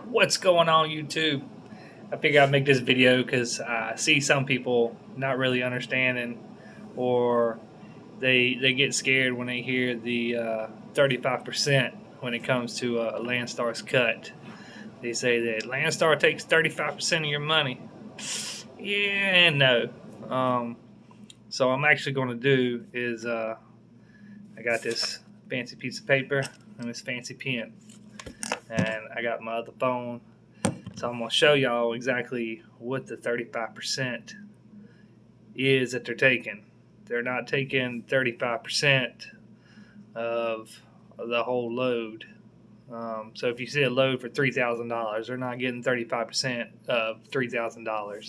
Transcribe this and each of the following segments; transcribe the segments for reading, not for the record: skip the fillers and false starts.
What's going on, YouTube? I figured I'd make this video because I see some people not really understanding, or they get scared when they hear the 35% when it comes to a Landstar'S cut. They say that Landstar takes 35% of your money. Yeah and no. So I'm actually going to do is I got this fancy piece of paper and this fancy pen, and I got my other phone. So I'm going to show y'all exactly what the 35% is that they're taking. They're not taking 35% of the whole load. So if you see a load for $3,000, they're not getting 35% of $3,000. I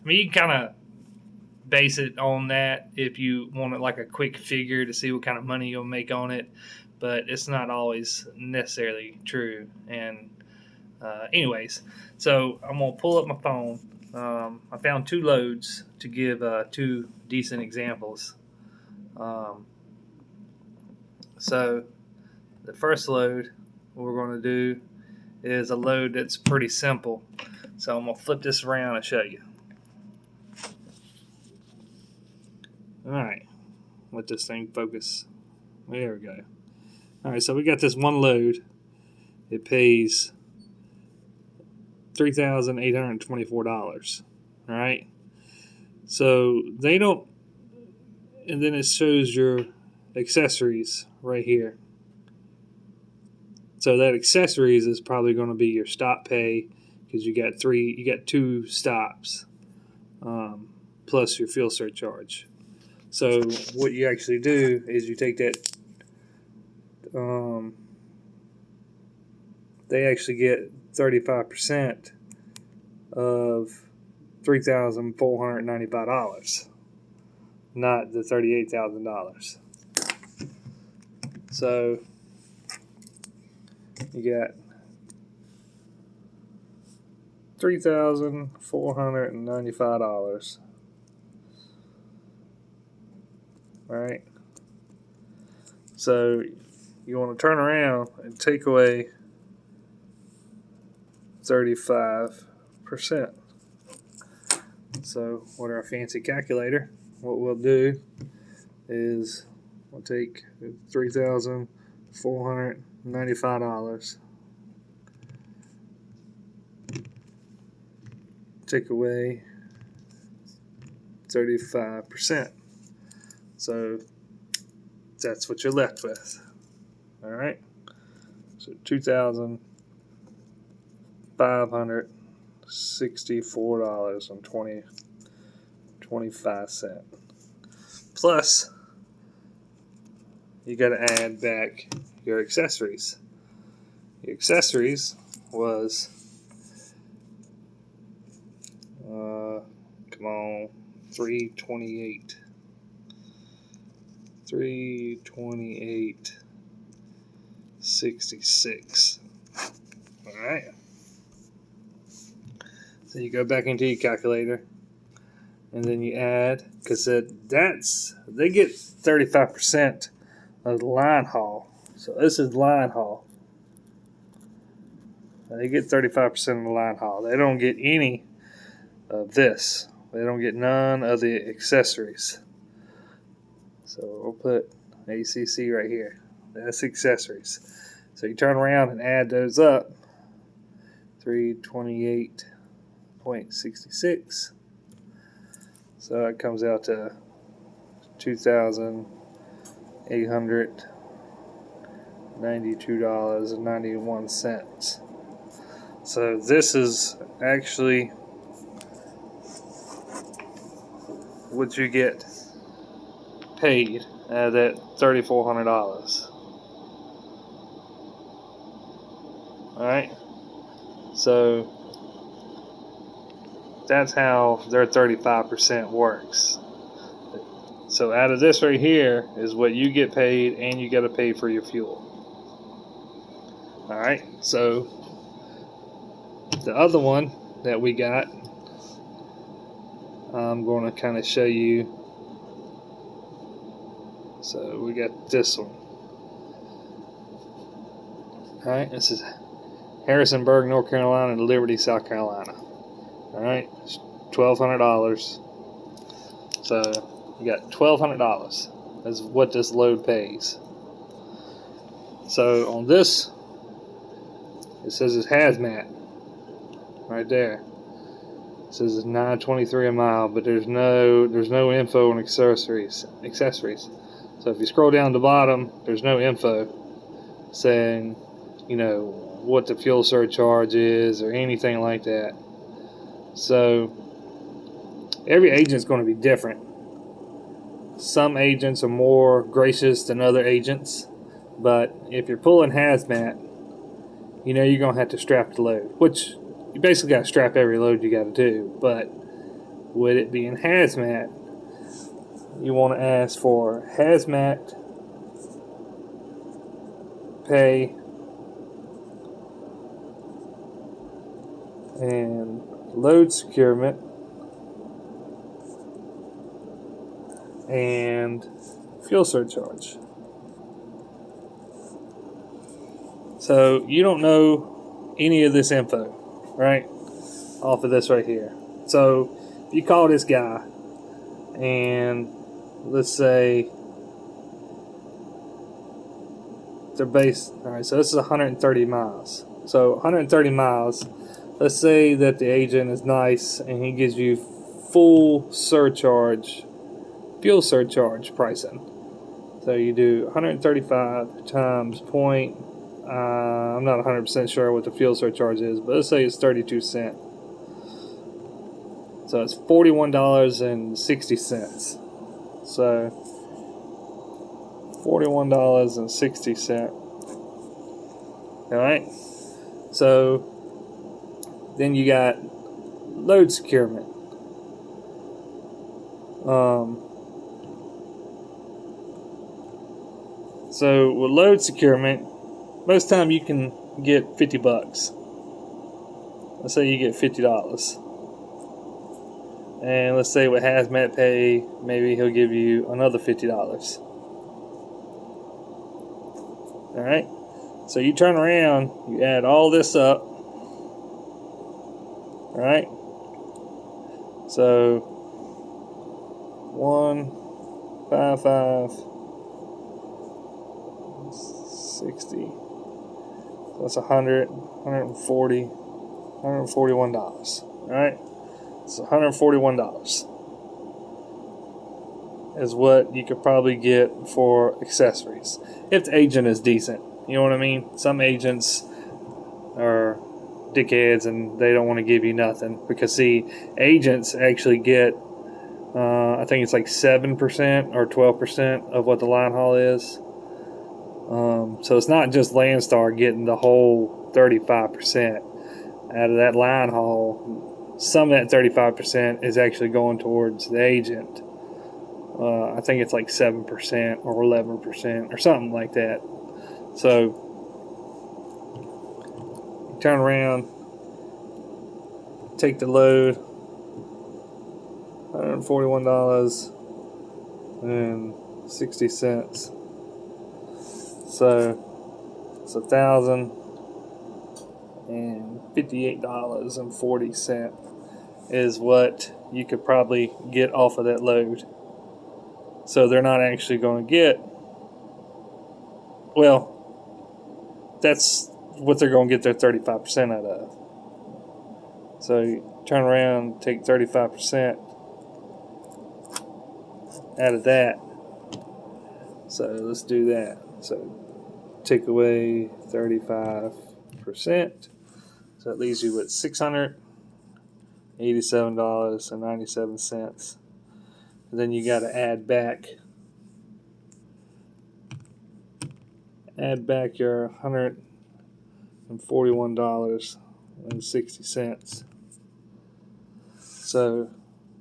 mean, you can kind of base it on that if you want it like a quick figure to see what kind of money you'll make on it, but it's not always necessarily true. And anyways, so I'm going to pull up my phone. I found two loads to give two decent examples. So the first load we're going to do is a load that's pretty simple. So I'm going to flip this around and show you. Alright, let this thing focus. There we go. Alright, so we got this one load. It pays $3,824. Alright, so they don't, and then it shows your accessories right here. So that accessories is probably going to be your stop pay, because you got two stops, plus your fuel surcharge. So what you actually do is you take that. They actually get 35% of $3,495, not the $38,000. So you got $3,495. All right. So you want to turn around and take away 35%. So with our fancy calculator, what we'll do is we'll take $3,495, take away 35%. So that's what you're left with. All right. So $2,564.25. Plus, you got to add back your accessories. Your accessories was, come on, $328.66. All right. So you go back into your calculator, and then you add, because they get 35% of the Linehaul. So this is Linehaul. They get 35% of the Linehaul. They don't get any of this. They don't get none of the accessories. So we'll put ACC right here. That's accessories. So you turn around and add those up. 328.66. So it comes out to $2,892.91. So this is actually what you get paid out of that $3,400. Alright, so that's how their 35% works. So out of this right here is what you get paid, and you got to pay for your fuel. Alright, so the other one that we got, I'm going to kind of show you. So we got this one. Alright, this is Harrisonburg, North Carolina to Liberty, South Carolina. Alright, it's $1,200. So you got $1,200 is what this load pays. So on this, it says it's hazmat right there. It says it's $9.23 a mile, but there's no info on accessories. So if you scroll down to the bottom, there's no info saying, you know, what the fuel surcharge is or anything like that. So every agent's going to be different. Some agents are more gracious than other agents, but if you're pulling hazmat, you know you're going to have to strap the load, which you basically got to strap every load you got to do. But with it being hazmat, you want to ask for hazmat pay and load securement and fuel surcharge. So you don't know any of this info, right? Off of this right here. So if you call this guy and let's say they're based, alright, so this is 130 miles. So 130 miles, let's say that the agent is nice and he gives you full surcharge, fuel surcharge pricing. So you do 135 times point, I'm not 100% sure what the fuel surcharge is, but let's say it's 32 cents. So it's $41.60. So $41.60. Alright? So then you got load securement. So with load securement, most time you can get $50. Let's say you get $50. And let's say with hazmat pay, maybe he'll give you another $50. Alright? So you turn around, you add all this up. Alright? So 155 60. So that's 100, 140, $141. Alright? So $141 is what you could probably get for accessories. If the agent is decent. You know what I mean? Some agents are dickheads and they don't want to give you nothing. Because see, agents actually get I think it's like 7% or 12% of what the line haul is. So it's not just Landstar getting the whole 35% out of that line haul. Some of that 35% is actually going towards the agent. I think it's like 7% or 11% or something like that. So you turn around, take the load, $141.60. So it's $1,058.40 is what you could probably get off of that load. So they're not actually going to get, well, that's what they're going to get their 35% out of. So you turn around, take 35% out of that. So let's do that. So take away 35%. So that leaves you with $687.97. And then you got to add back your $141.60. So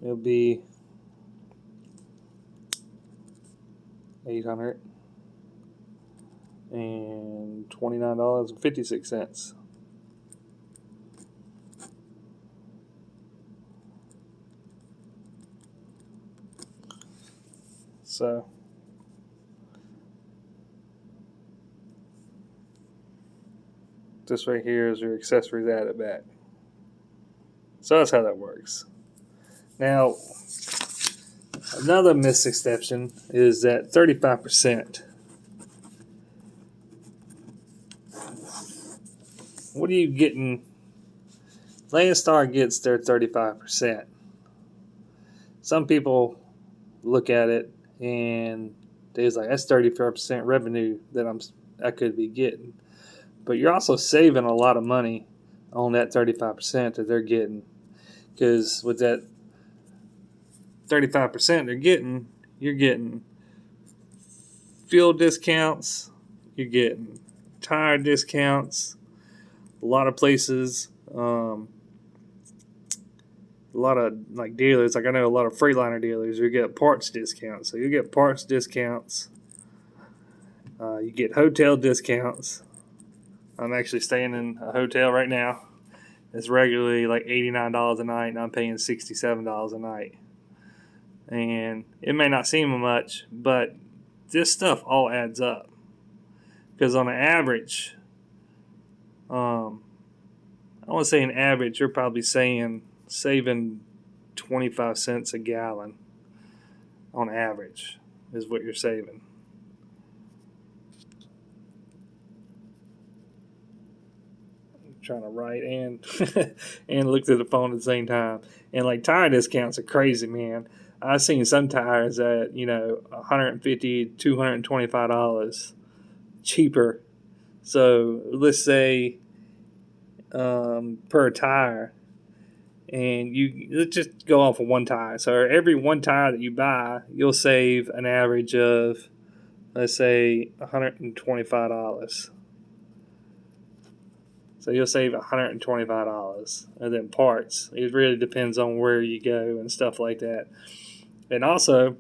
it'll be $829.56. So This right here is your accessories added back. So that's how that works. Now, another misconception is that 35%. What are you getting? Landstar gets their 35%. Some people look at it and they're like, that's 35% revenue that I could be getting. But you're also saving a lot of money on that 35% that they're getting. Because with that 35% they're getting, you're getting fuel discounts, you're getting tire discounts, a lot of places, a lot of like dealers, like I know a lot of Freightliner dealers, you get parts discounts. So you get parts discounts, you get hotel discounts. I'm actually staying in a hotel right now. It's regularly like $89 a night, and I'm paying $67 a night. And it may not seem much, but this stuff all adds up. Because on an average, I want to say an average, you're probably saving 25 cents a gallon on average is what you're saving. Trying to write and and look at the phone at the same time. And like tire discounts are crazy, man. I've seen some tires at $150, $225 cheaper. So let's say per tire, and let's just go off of one tire. So every one tire that you buy, you'll save an average of, let's say, $125. So you'll save $125. And then parts, it really depends on where you go and stuff like that. And also,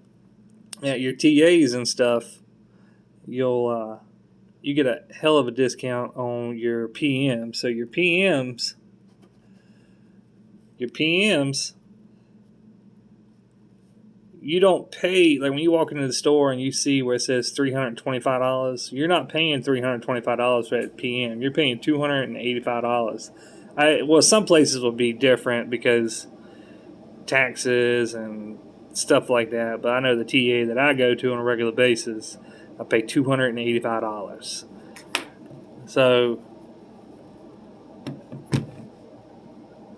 at your TAs and stuff, you get a hell of a discount on your PMs. So your PMs, you don't pay, like when you walk into the store and you see where it says $325, you're not paying $325 for that PM. You're paying $285. Well, some places will be different because taxes and stuff like that, but I know the TA that I go to on a regular basis, I pay $285. So,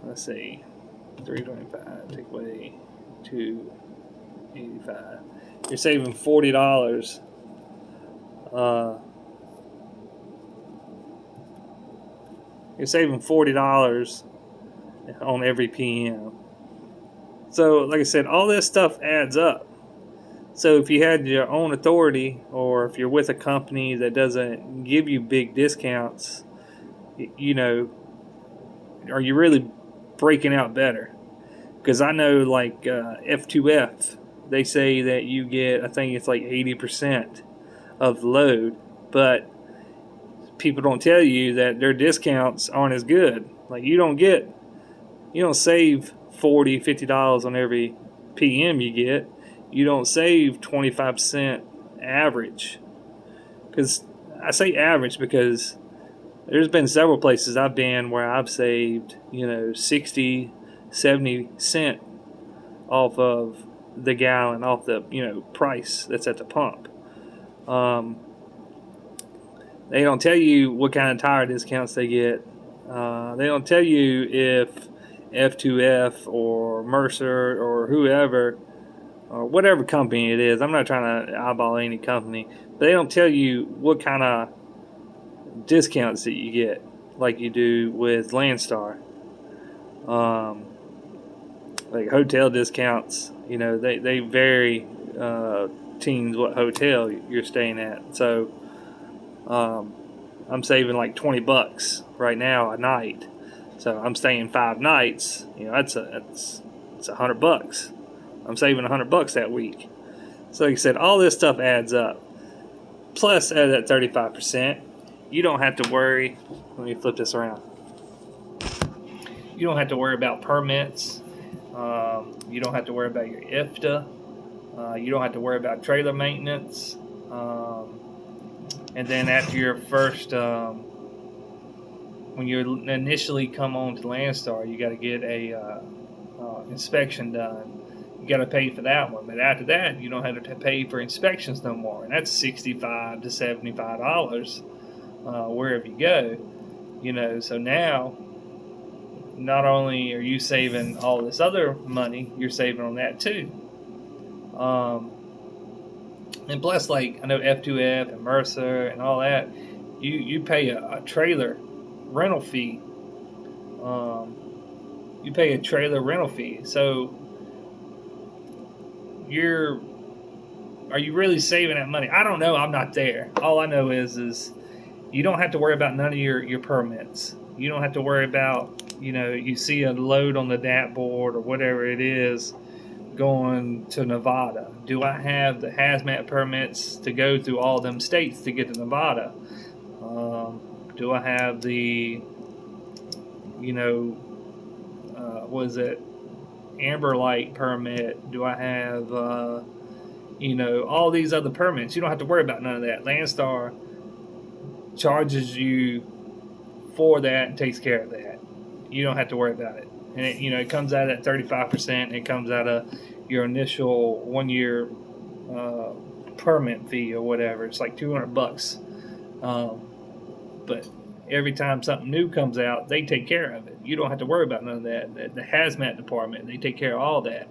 let's see, $325, take away $285. You're saving $40. You're saving $40 on every PM. So, like I said, all this stuff adds up. So if you had your own authority, or if you're with a company that doesn't give you big discounts, are you really breaking out better? Because I know like F2F, they say that you get, I think it's like 80% of the load, but people don't tell you that their discounts aren't as good. Like you don't save $40, $50 on every PM you get. You don't save 25% average. Because I say average because there's been several places I've been where I've saved 60, 70 cent off of the gallon, off the price that's at the pump. They don't tell you what kind of tire discounts they get. They don't tell you if F2F or Mercer or whoever or whatever company it is. I'm not trying to eyeball any company, but they don't tell you what kind of discounts that you get like you do with Landstar. Like hotel discounts, they vary teens what hotel you're staying at. So I'm saving like $20 right now a night. So I'm staying 5 nights. It's $100. I'm saving $100 that week. So like I said, all this stuff adds up. Plus, at that 35%, you don't have to worry. Let me flip this around. You don't have to worry about permits. You don't have to worry about your IFTA. You don't have to worry about trailer maintenance. And then after your first when you initially come on to Landstar, you got to get a inspection done. You got to pay for that one, but after that, you don't have to pay for inspections no more, and that's $65 to $75 wherever you go. So now not only are you saving all this other money, you're saving on that too. And plus, like I know F2F and Mercer and all that, you pay a trailer rental fee. You pay a trailer rental fee. So are you really saving that money? I don't know. I'm not there. All I know is you don't have to worry about none of your permits. You don't have to worry about, you see a load on the DAT board or whatever it is going to Nevada. Do I have the hazmat permits to go through all them states to get to Nevada? Do I have the, was it Amber Light permit? Do I have, all these other permits? You don't have to worry about none of that. Landstar charges you for that and takes care of that. You don't have to worry about it. And it comes out at 35%. It comes out of your initial 1 year permit fee or whatever. It's like $200. But every time something new comes out, they take care of it. You don't have to worry about none of that. The hazmat department, they take care of all that.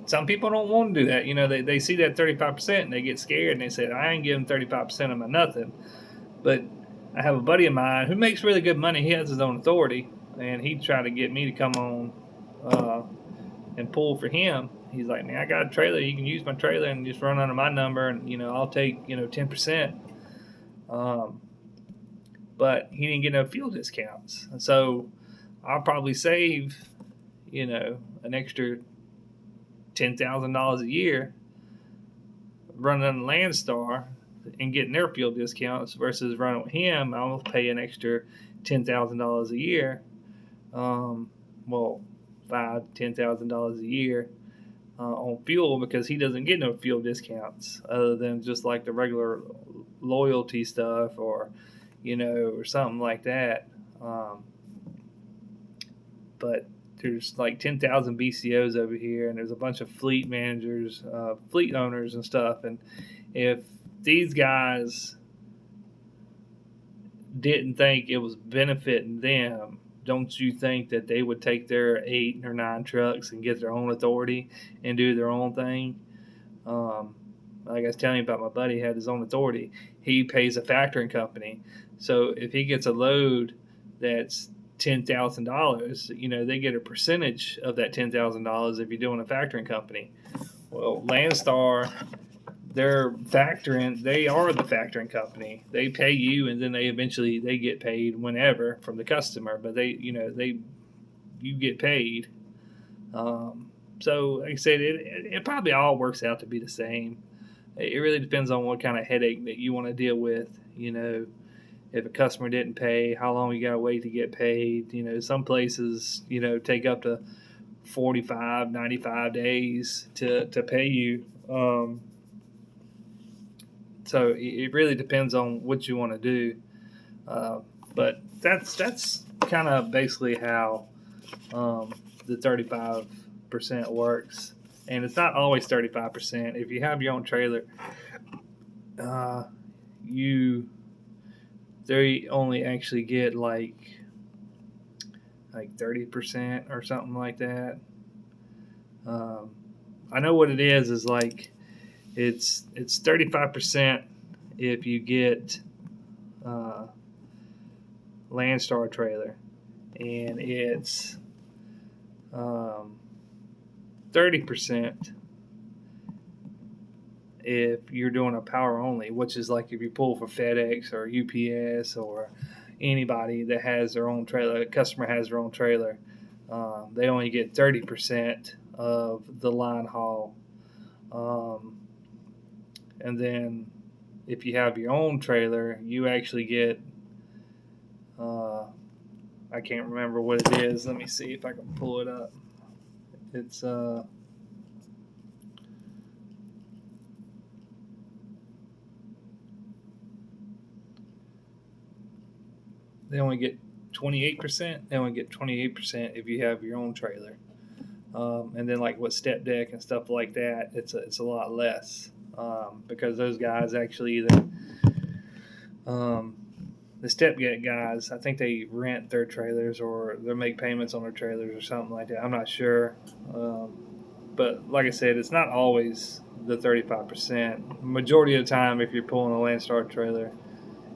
Some people don't want to do that. They see that 35% and they get scared and they say, I ain't giving 35% of my nothing. But I have a buddy of mine who makes really good money. He has his own authority, and he tried to get me to come on and pull for him. He's like, man, I got a trailer. You can use my trailer and just run under my number, and I'll take 10%. But he didn't get no fuel discounts, and so I'll probably save an extra $10,000 a year running on Landstar and getting their fuel discounts versus running with him. I'll pay an extra $10,000 a year. $10,000 a year on fuel because he doesn't get no fuel discounts other than just like the regular loyalty stuff or something like that. But there's like 10,000 BCOs over here, and there's a bunch of fleet managers, fleet owners and stuff. And if these guys didn't think it was benefiting them, don't you think that they would take their 8 or 9 trucks and get their own authority and do their own thing? Like I was telling you about, my buddy had his own authority. He pays a factoring company. So if he gets a load that's $10,000, they get a percentage of that $10,000 if you're doing a factoring company. Well, Landstar, they're factoring. They are the factoring company. They pay you, and then they get paid whenever from the customer. But you get paid. So, like I said, it probably all works out to be the same. It really depends on what kind of headache that you want to deal with. If a customer didn't pay, how long you got to wait to get paid. Some places, take up to 45, 95 days to pay you. So it really depends on what you want to do. But that's kind of basically how the 35% works. And it's not always 35%. If you have your own trailer, they only actually get like 30% or something like that. I know what it is like it's 35% if you get Landstar trailer, and it's 30% if you're doing a power only, which is like if you pull for FedEx or UPS or anybody that has their own trailer, a customer has their own trailer, they only get 30% of the line haul. And then if you have your own trailer, you actually get, I can't remember what it is. Let me see if I can pull it up. It's they only get 28%. They only get 28% if you have your own trailer. And then like with step deck and stuff like that, it's a lot less, because those guys actually either, um, the step deck guys, I think they rent their trailers or they make payments on their trailers or something like that. I'm not sure, but like I said, it's not always the 35%. Majority of the time, if you're pulling a Landstar trailer,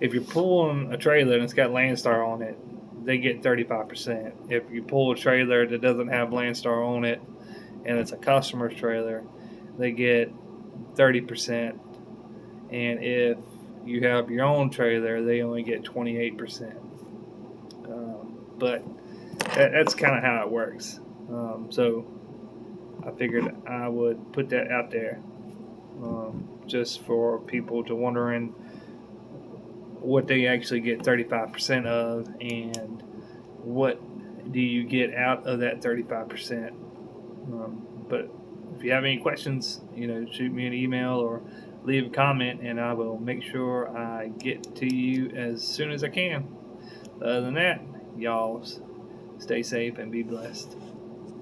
if you're pulling a trailer and it's got Landstar on it, they get 35%. If you pull a trailer that doesn't have Landstar on it and it's a customer's trailer, they get 30%. And if you have your own trailer, they only get 28%. But that's kind of how it works. So I figured I would put that out there, just for people to wondering what they actually get 35% of and what do you get out of that 35%. But if you have any questions, shoot me an email or leave a comment, and I will make sure I get to you as soon as I can. Other than that, y'all stay safe and be blessed.